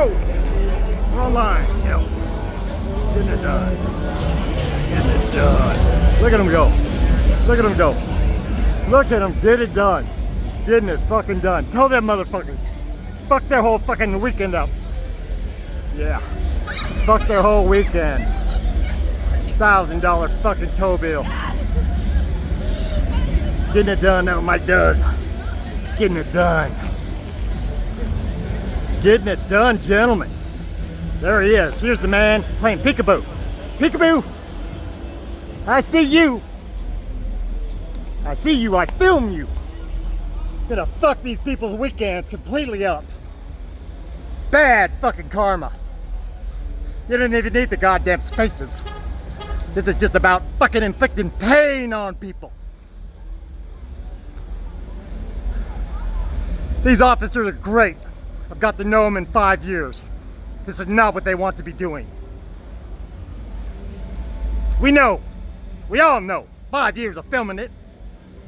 go! We're online. Yep. Getting it done. Getting it done. Look at him go. Look at him go. Look at him get it done. Getting it fucking done. Tell them motherfuckers. Fuck their whole fucking weekend up. Yeah. Fuck their whole weekend. $1,000 fucking tow bill. Getting it done, that's what Mike does. Getting it done. Getting it done, gentlemen. There he is. Here's the man playing peekaboo. Peekaboo! I see you. I see you, I film you. Gonna fuck these people's weekends completely up. Bad fucking karma. You don't even need the goddamn spaces. This is just about fucking inflicting pain on people. These officers are great. I've got to know them in 5 years. This is not what they want to be doing. We know. We all know. 5 years of filming it.